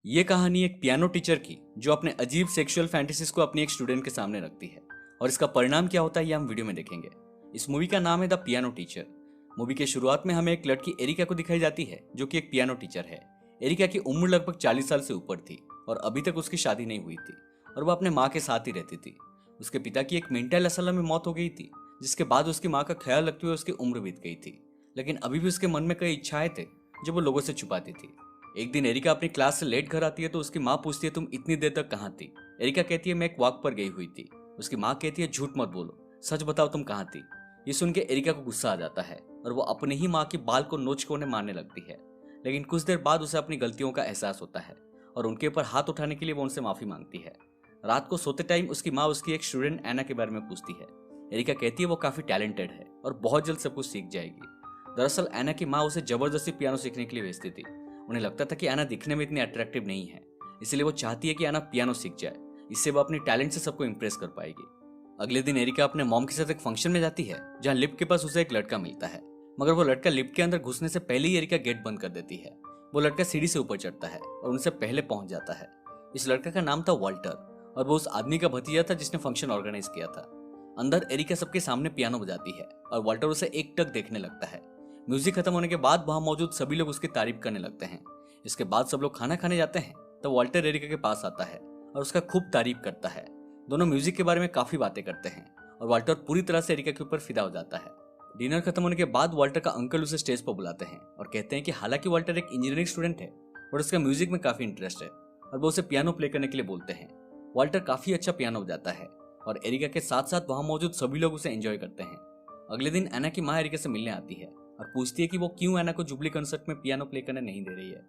ये कहानी एक पियानो टीचर की जो अपने अजीब सेक्सुअल फैंटेसीज को अपनी एक स्टूडेंट के सामने रखती है। और इसका परिणाम क्या होता है ये हम वीडियो में देखेंगे। इस मूवी का नाम है द पियानो टीचर। मूवी के शुरुआत में हमें एक लड़की एरिका को दिखाई जाती है जो कि एक पियानो टीचर है। एरिका की उम्र लगभग 40 साल से ऊपर थी और अभी तक उसकी शादी नहीं हुई थी और वह अपने माँ के साथ ही रहती थी। उसके पिता की एक मेंटल असलम में मौत हो गई थी, जिसके बाद उसकी माँ का ख्याल रखते हुए उसकी उम्र बीत गई थी। लेकिन अभी भी उसके मन में कई इच्छाएं थे जो वो लोगों से छुपाती थी। एक दिन एरिका अपनी क्लास से लेट घर आती है तो उसकी माँ पूछती है, तुम इतनी देर तक कहाँ थी? एरिका कहती है, मैं एक वॉक पर गई हुई थी। उसकी माँ कहती है, झूठ मत बोलो, सच बताओ तुम कहाँ थी। ये सुन के एरिका को गुस्सा आ जाता है और वो अपने ही माँ की बाल को नोच के उन्हें मारने लगती है। लेकिन कुछ देर बाद उसे अपनी गलतियों का एहसास होता है और उनके ऊपर हाथ उठाने के लिए वो उनसे माफी मांगती है। रात को सोते टाइम उसकी माँ उसकी एक स्टूडेंट एना के बारे में पूछती है। एरिका कहती है वो काफी टैलेंटेड है और बहुत जल्द सब कुछ सीख जाएगी। दरअसल एना की माँ उसे जबरदस्ती पियानो सीखने के लिए भेजती थी। उन्हें लगता था कि एना दिखने में इतनी अट्रैक्टिव नहीं है, इसलिए वो चाहती है कि एना पियानो सीख जाए। इससे वो अपनी टैलेंट से सबको इंप्रेस कर पाएगी। अगले दिन एरिका अपने मॉम के साथ एक फंक्शन में जाती है जहाँ लिफ्ट के पास उसे एक लड़का मिलता है, मगर वो लड़का लिफ्ट के अंदर घुसने से पहले ही एरिका गेट बंद कर देती है। वो लड़का सीढ़ी से ऊपर चढ़ता है और उनसे पहले पहुंच जाता है। इस लड़का का नाम था वॉल्टर और वो उस आदमी का भतीजा था जिसने फंक्शन ऑर्गेनाइज किया था। अंदर एरिका सबके सामने पियानो बजाती है और वॉल्टर उसे एक टक देखने लगता है। म्यूजिक खत्म होने के बाद वहां मौजूद सभी लोग उसकी तारीफ करने लगते हैं। इसके बाद सब लोग खाना खाने जाते हैं तो वॉल्टर एरिका के पास आता है और उसका खूब तारीफ करता है। दोनों म्यूजिक के बारे में काफी बातें करते हैं और वॉल्टर पूरी तरह से एरिका के ऊपर फिदा हो जाता है। डिनर खत्म होने के बाद वॉल्टर का अंकल उसे स्टेज पर बुलाते हैं और कहते हैं कि हालांकि वॉल्टर एक इंजीनियरिंग स्टूडेंट है और उसका म्यूजिक में काफी इंटरेस्ट है और वो उसे पियानो प्ले करने के लिए बोलते हैं। वॉल्टर काफी अच्छा पियानो बजाता है और एरिका के साथ साथ वहां मौजूद सभी लोग उसे एंजॉय करते हैं। अगले दिन एना की माँ एरिका से मिलने आती है और पूछती है कि वो क्यों एना को जुबली कंसर्ट में पियानो प्ले करने नहीं दे रही है।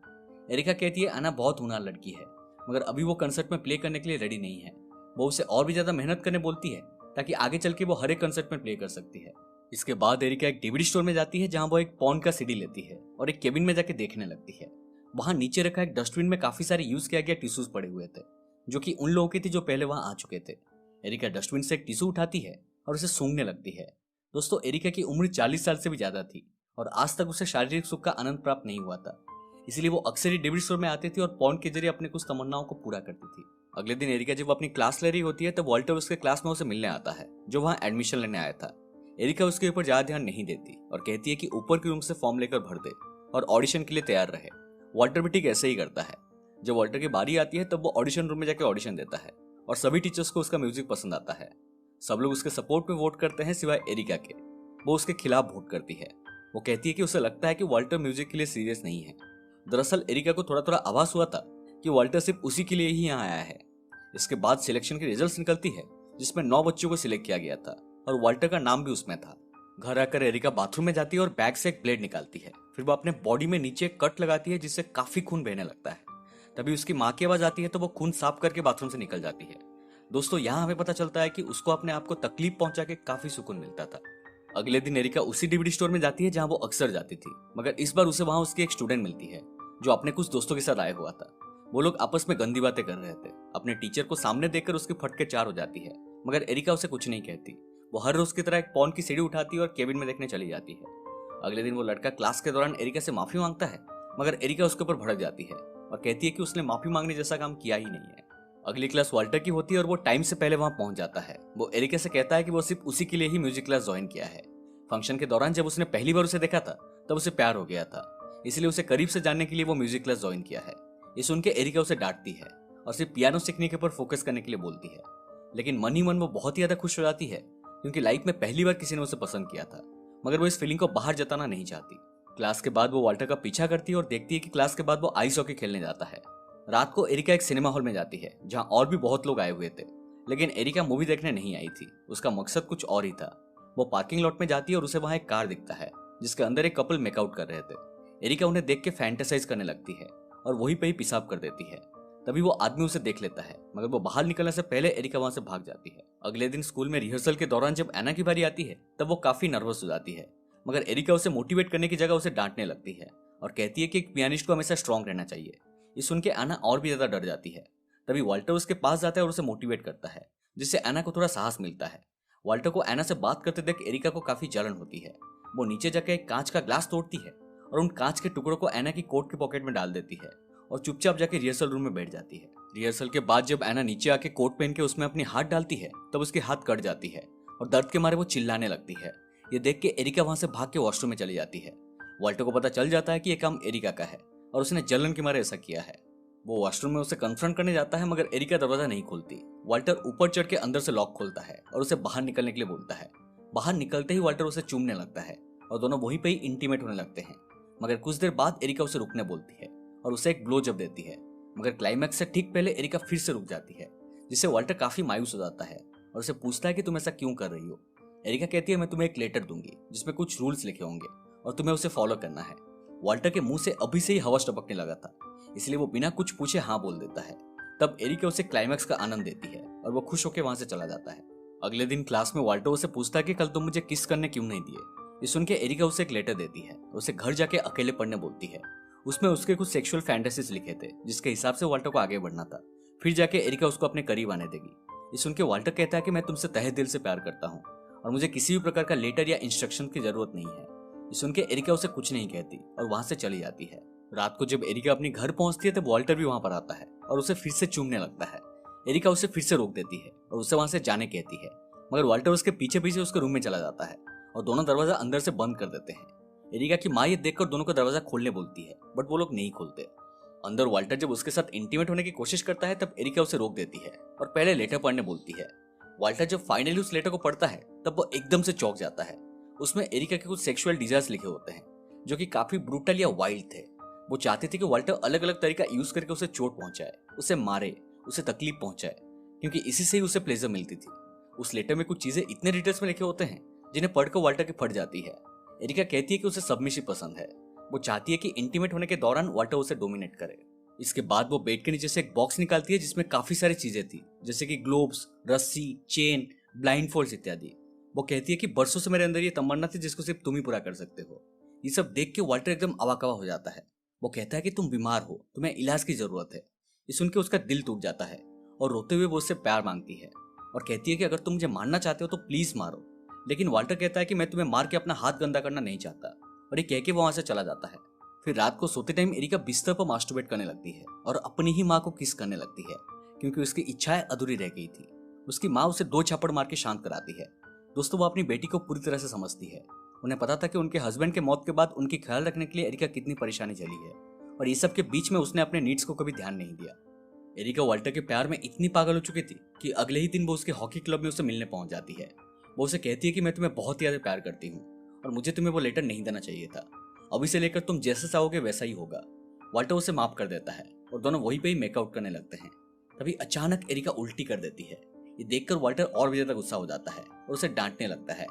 एरिका कहती है एना बहुत होनहार लड़की है, मगर अभी वो कंसर्ट में प्ले करने के लिए रेडी नहीं है। वो उसे और भी ज्यादा मेहनत करने बोलती है ताकि आगे चल के वो हर एक कंसर्ट में प्ले कर सकती है। इसके बाद एरिका एक डीवीडी स्टोर में जाती है जहां वो एक पॉर्न का सीडी लेती है और एक केबिन में जाके देखने लगती है। वहां नीचे रखा एक डस्टबिन में काफी सारे यूज किया गया टिश्यूज पड़े हुए थे जो कि उन लोगों की थी जो पहले वहां आ चुके थे। एरिका डस्टबिन से एक टिश्यू उठाती है और उसे सूंघने लगती है। दोस्तों, एरिका की उम्र 40 साल से भी ज्यादा थी और आज तक उसे शारीरिक सुख का आनंद प्राप्त नहीं हुआ था। इसलिए वो अक्सर ही डेविड स्टोर में आती थी और पॉर्न के जरिए अपने कुछ तमन्नाओं को पूरा करती थी। अगले दिन एरिका जब अपनी क्लास ले रही होती है तब वॉल्टर उसके क्लास में उसे मिलने आता है जो वहां एडमिशन लेने आया था। एरिका उसके ऊपर ज्यादा ध्यान नहीं देती और कहती है कि ऊपर के रूम से फॉर्म लेकर भर दे और ऑडिशन के लिए तैयार रहे। वॉल्टर भी ठीक ऐसे ही करता है। जब वॉल्टर की बारी आती है तब वो ऑडिशन रूम में जाकर ऑडिशन देता है और सभी टीचर्स को उसका म्यूजिक पसंद आता है। सब लोग उसके सपोर्ट में वोट करते हैं सिवाय एरिका के। वो उसके खिलाफ वोट करती है। वो कहती है कि उसे लगता है कि वॉल्टर म्यूजिक के लिए सीरियस नहीं है। दरअसल एरिका को थोड़ा थोड़ा आभास हुआ था कि वॉल्टर सिर्फ उसी के लिए ही यहाँ आया है। इसके बाद सिलेक्शन की रिजल्ट्स निकलती है जिसमें 9 बच्चों को सिलेक्ट किया गया था और वॉल्टर का नाम भी उसमें था। घर आकर एरिका बाथरूम में जाती है और बैग से एक ब्लेड निकालती है। फिर वो अपने बॉडी में नीचे एक कट लगाती है जिससे काफी खून बहने लगता है। तभी उसकी माँ की आवाज आती है तो वो खून साफ करके बाथरूम से निकल जाती है। दोस्तों, यहाँ हमें पता चलता है कि उसको अपने आप को तकलीफ पहुंचा के काफी सुकून मिलता था। अगले दिन एरिका उसी डीवीडी स्टोर में जाती है जहां वो अक्सर जाती थी, मगर इस बार उसे वहां उसकी एक स्टूडेंट मिलती है जो अपने कुछ दोस्तों के साथ आया हुआ था। वो लोग आपस में गंदी बातें कर रहे थे। अपने टीचर को सामने देखकर उसकी फटके चार हो जाती है, मगर एरिका उसे कुछ नहीं कहती। वो हर रोज की तरह एक पॉन की सीढ़ी उठाती है और केबिन में देखने चली जाती है। अगले दिन वो लड़का क्लास के दौरान एरिका से माफी मांगता है, मगर एरिका उसके ऊपर भड़क जाती है और कहती है कि उसने माफी मांगने जैसा काम किया ही नहीं है। अगली क्लास वॉल्टर की होती है और वो टाइम से पहले वहां पहुंच जाता है। वो एरिका से कहता है कि वो सिर्फ उसी के लिए ही म्यूजिक क्लास ज्वाइन किया है। फंक्शन के दौरान जब उसने पहली बार उसे देखा था तब उसे प्यार हो गया था, इसलिए उसे करीब से जानने के लिए वो म्यूजिक क्लास ज्वाइन किया है। ये सुन के एरिका उसे डांटती है और सिर्फ पियानो सीखने के ऊपर फोकस करने के लिए बोलती है। लेकिन मन ही मन वो बहुत ही ज्यादा खुश हो जाती है क्योंकि लाइफ में पहली बार किसी ने उसे पसंद किया था, मगर वो इस फीलिंग को बाहर जताना नहीं चाहती। क्लास के बाद वो वॉल्टर का पीछा करती है और देखती है कि क्लास के बाद वो आइस हॉकी खेलने जाता है। रात को एरिका एक सिनेमा हॉल में जाती है जहां और भी बहुत लोग आए हुए थे, लेकिन एरिका मूवी देखने नहीं आई थी। उसका मकसद कुछ और ही था। वो पार्किंग लॉट में जाती है और उसे वहां एक कार दिखता है जिसके अंदर एक कपल मेकआउट कर रहे थे। एरिका उन्हें देख के फैंटेसाइज करने लगती है और वहीं पे ही पेशाब कर देती है। तभी वो आदमी उसे देख लेता है, मगर वो बाहर निकलने से पहले एरिका वहां से भाग जाती है। अगले दिन स्कूल में रिहर्सल के दौरान जब एना की बारी आती है तब वो काफी नर्वस हो जाती है, मगर एरिका उसे मोटिवेट करने की जगह उसे डांटने लगती है और कहती है कि एक पियानिस्ट को हमेशा स्ट्रांग रहना चाहिए। ये सुन के एना और भी ज्यादा डर जाती है। तभी वॉल्टर उसके पास जाता है और उसे मोटिवेट करता है, जिससे एना को थोड़ा साहस मिलता है। वॉल्टर को एना से बात करते देख एरिका को काफी जलन होती है। वो नीचे जाकर एक कांच का ग्लास तोड़ती है और उन कांच के टुकड़ों को एना की कोट के पॉकेट में डाल देती है और चुपचाप जाके रिहर्सल रूम में बैठ जाती है। रिहर्सल के बाद जब एना नीचे आके कोट पहन के उसमें अपनी हाथ डालती है तब उसके हाथ कट जाती है और दर्द के मारे वो चिल्लाने लगती है। ये देख के एरिका वहां से भाग के वॉशरूम में चली जाती है। वाल्टर को पता चल जाता है कि ये काम एरिका का है और उसने जलन के मारे ऐसा किया है। वो वॉशरूम में उसे कन्फ्रंट करने जाता है मगर एरिका दरवाजा नहीं खोलती। वाल्टर ऊपर चढ़ के अंदर से लॉक खोलता है और उसे बाहर निकलने के लिए बोलता है। बाहर निकलते ही वाल्टर उसे चूमने लगता है और दोनों वहीं पे ही इंटीमेट होने लगते हैं। मगर कुछ देर बाद एरिका उसे रुकने बोलती है और उसे एक ब्लो जब देती है। मगर क्लाइमैक्स से ठीक पहले एरिका फिर से रुक जाती है, जिससे वाल्टर काफी मायूस हो जाता है और उसे पूछता है कि तुम ऐसा क्यों कर रही हो। एरिका कहती है मैं तुम्हें एक लेटर दूंगी जिसमें कुछ रूल्स लिखे होंगे और तुम्हें उसे फॉलो करना है। वाल्टर के मुंह से अभी से ही हवा टपकने लगा था, इसलिए वो बिना कुछ पूछे हाँ बोल देता है। तब एरिका उसे क्लाइमैक्स का आनंद देती है और वो खुश होकर वहां से चला जाता है। अगले दिन क्लास में वाल्टर उसे पूछता है कि कल तुम मुझे किस करने क्यों नहीं दिए। ये सुन के एरिका उसे एक लेटर देती है और उसे घर जाके अकेले पढ़ने बोलती है। उसमें उसके कुछ सेक्सुअल फैंटेसीज लिखे थे जिसके हिसाब से वाल्टर को आगे बढ़ना था। फिर जाके एरिका उसको अपने करीब आने देगी। ये सुन के वाल्टर कहता है कि मैं तुमसे तहे दिल से प्यार करता हूँ और मुझे किसी भी प्रकार का लेटर या इंस्ट्रक्शन की जरूरत नहीं है। ये सुन के एरिका उसे कुछ नहीं कहती और वहां से चली जाती है। रात को जब एरिका अपने घर पहुंचती है तब वाल्टर भी वहां पर आता है और उसे फिर से चूमने लगता है। एरिका उसे फिर से रोक देती है और उसे वहां से जाने कहती है, मगर वाल्टर उसके पीछे पीछे उसके रूम में चला जाता है और दोनों दरवाजा अंदर से बंद कर देते हैं। एरिका की माँ ये देखकर दोनों को दरवाजा खोलने बोलती है बट वो लोग नहीं खोलते। अंदर वाल्टर जब उसके साथ इंटीमेट होने की कोशिश करता है तब एरिका उसे रोक देती है और पहले लेटर पढ़ने बोलती है। वाल्टर जब फाइनली उस लेटर को पढ़ता है तब वो एकदम से चौंक जाता है। उसमें एरिका के कुछ सेक्सुअल डिजायर्स लिखे होते हैं जो कि काफी ब्रूटल या वाइल्ड थे। वो चाहती थी कि वाल्टर अलग अलग तरीका यूज करके उसे चोट पहुंचाए, उसे मारे, उसे तकलीफ पहुंचाए, क्योंकि इसी से ही उसे प्लेजर मिलती थी। उस लेटर में कुछ चीजें इतने डिटेल्स में लिखे होते हैं जिन्हें पढ़कर वाल्टर की फट जाती है। एरिका कहती है कि उसे सबमिशिव पसंद है। वो चाहती है कि इंटीमेट होने के दौरान वाल्टर उसे डोमिनेट करे। इसके बाद वो बेड के नीचे से एक बॉक्स निकालती है जिसमें काफी सारी चीजें थी, जैसे कि ग्लोब्स, रस्सी, चेन, ब्लाइंड फोल्ड्स इत्यादि। वो कहती है कि बरसों से मेरे अंदर ये तमन्ना थी जिसको सिर्फ तुम ही पूरा कर सकते हो। ये सब देख के वाल्टर एकदम अवाकवा हो जाता है। वो कहता है कि तुम बीमार हो, तुम्हें इलाज की जरूरत है। ये सुन के उसका दिल टूट जाता है और रोते हुए वो उससे प्यार मांगती है और कहती है कि अगर तुम मुझे मारना चाहते हो तो प्लीज मारो। लेकिन वाल्टर कहता है कि मैं तुम्हें मार के अपना हाथ गंदा करना नहीं चाहता और ये कह के वो वहां से चला जाता है। फिर रात को सोते टाइम एरिका बिस्तर पर मास्टरबेट करने लगती है और अपनी ही माँ को किस करने लगती है, क्योंकि उसकी इच्छाएं अधूरी रह गई थी। उसकी माँ उसे 2 छापड़ मार के शांत कराती है। दोस्तों, वो अपनी बेटी को पूरी तरह से समझती है। उन्हें पता था कि उनके हस्बैंड के मौत के बाद उनकी ख्याल रखने के लिए एरिका कितनी परेशानी झेली है और ये सब के बीच में उसने अपने नीड्स को कभी ध्यान नहीं दिया। एरिका वाल्टर के प्यार में इतनी पागल हो चुकी थी कि अगले ही दिन वो उसके हॉकी क्लब में उसे मिलने पहुंच जाती है। वो उसे कहती है कि मैं तुम्हें बहुत ज्यादा प्यार करती हूँ और मुझे तुम्हें वो लेटर नहीं देना चाहिए था। अभी से लेकर तुम जैसा चाहोगे वैसा ही होगा। वाल्टर उसे माफ कर देता है और दोनों वहीं पे ही मेकआउट करने लगते हैं। तभी अचानक एरिका उल्टी कर देती है। ये देखकर वाल्टर और भी ज्यादा गुस्सा हो जाता है और उसे डांटने लगता है।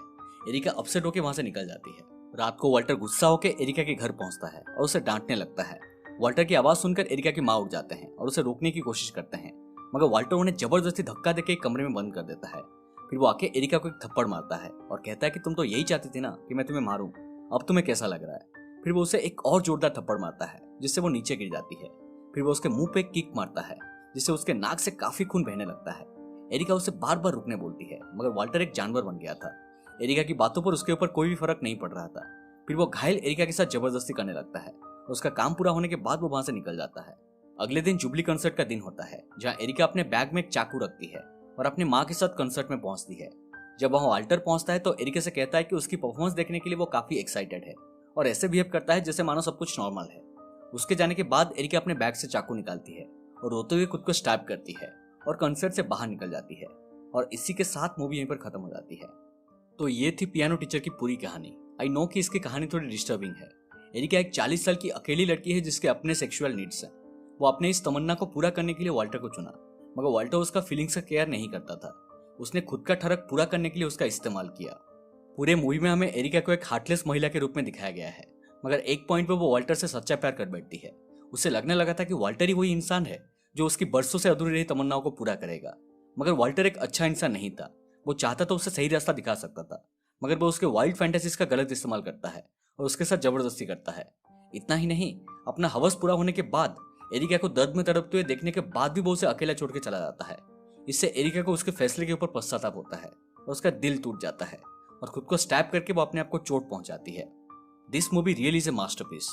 एरिका अपसेट होकर वहां से निकल जाती है। रात को वाल्टर गुस्सा होकर एरिका के घर पहुंचता है और उसे डांटने लगता है। वाल्टर की आवाज सुनकर एरिका की माँ उठ जाते हैं और उसे रोकने की कोशिश करते हैं, मगर वाल्टर उन्हें जबरदस्ती धक्का देकर एक कमरे में बंद कर देता है। फिर वो आके एरिका को एक थप्पड़ मारता है और कहता है कि तुम तो यही चाहती थी ना कि मैं तुम्हें मारूं, अब तुम्हें कैसा लग रहा है। फिर वो उसे एक और जोरदार थप्पड़ मारता है जिससे वो नीचे गिर जाती है। फिर वो उसके मुंह पे एक किक मारता है जिससे उसके नाक से काफी खून बहने लगता है। एरिका उसे बार बार रुकने बोलती है, मगर वाल्टर एक जानवर बन गया था। एरिका की बातों पर उसके ऊपर कोई भी फर्क नहीं पड़ रहा था। फिर वो घायल एरिका के साथ जबरदस्ती करने लगता है और उसका काम पूरा होने के बाद वो वहां से निकल जाता है। अगले दिन जुबली कंसर्ट का दिन होता है, जहाँ एरिका अपने बैग में एक चाकू रखती है और अपनी माँ के साथ कंसर्ट में पहुंचती है। जब वहां वाल्टर पहुंचता है तो एरिका से कहता है कि उसकी परफॉर्मेंस देखने के लिए वो काफी एक्साइटेड है और ऐसे बिहेव करता है जैसे मानो सब कुछ नॉर्मल है। उसके जाने के बाद एरिका अपने बैग से चाकू निकालती है और रोते हुए खुद को स्टैब करती है और कंसर्ट से बाहर निकल जाती है और इसी के साथ मूवी यहीं पर खत्म हो जाती है। तो ये थी पियानो टीचर की पूरी कहानी। आई नो कि इसकी कहानी थोड़ी डिस्टर्बिंग है। एरिका एक 40 साल की अकेली लड़की है जिसके अपने सेक्सुअल नीड्स हैं। वो अपने इस तमन्ना को पूरा करने के लिए वाल्टर को चुना, मगर वाल्टर उसका फीलिंग्स का केयर नहीं करता था। उसने खुद का ठरक पूरा करने के लिए उसका इस्तेमाल किया। पूरे मूवी में हमें एरिका को एक हार्टलेस महिला के रूप में दिखाया गया है, मगर एक पॉइंट पर वो वाल्टर से सच्चा प्यार कर बैठती है। उसे लगने लगा था कि वाल्टर ही वही इंसान है जो उसकी बरसों से अधूरी रही तमन्नाओं को पूरा करेगा। मगर वाल्टर एक अच्छा इंसान नहीं था। वो चाहता तो उसे सही रास्ता दिखा सकता था, मगर वो उसके वाइल्ड फैंटेसीज का गलत इस्तेमाल करता है और उसके साथ जबरदस्ती करता है। इतना ही नहीं, अपना हवस पूरा होने के बाद एरिका को दर्द में तड़पते हुए देखने के बाद भी वो उसे अकेला छोड़ के चला जाता है। इससे एरिका को उसके फैसले के ऊपर पश्चाताप होता है और उसका दिल टूट जाता है और खुद को स्टैब करके वो अपने आप को चोट पहुंचाती है। This movie really is a masterpiece.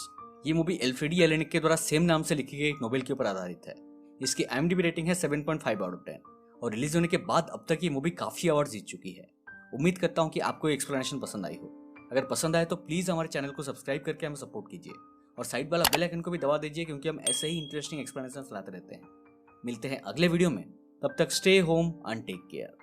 ये मूवी एल्फ्रेडी येलेनिक के द्वारा सेम नाम से लिखी गई एक नोवेल के ऊपर आधारित है। इसकी IMDb रेटिंग है 7.5 आउट ऑफ 10 और रिलीज होने के बाद अब तक ये मूवी काफी अवार्ड जीत चुकी है। उम्मीद करता हूँ कि आपको ये एक्सप्लेनेशन पसंद आई हो। अगर पसंद आए तो प्लीज हमारे चैनल को सब्सक्राइब करके हमें सपोर्ट कीजिए और साइड वाला बेल आइकन को भी दबा दीजिए, क्योंकि हम ऐसे ही इंटरेस्टिंग एक्सप्लेनेशन लाते रहते हैं। मिलते हैं अगले वीडियो में, तब तक stay home and take care.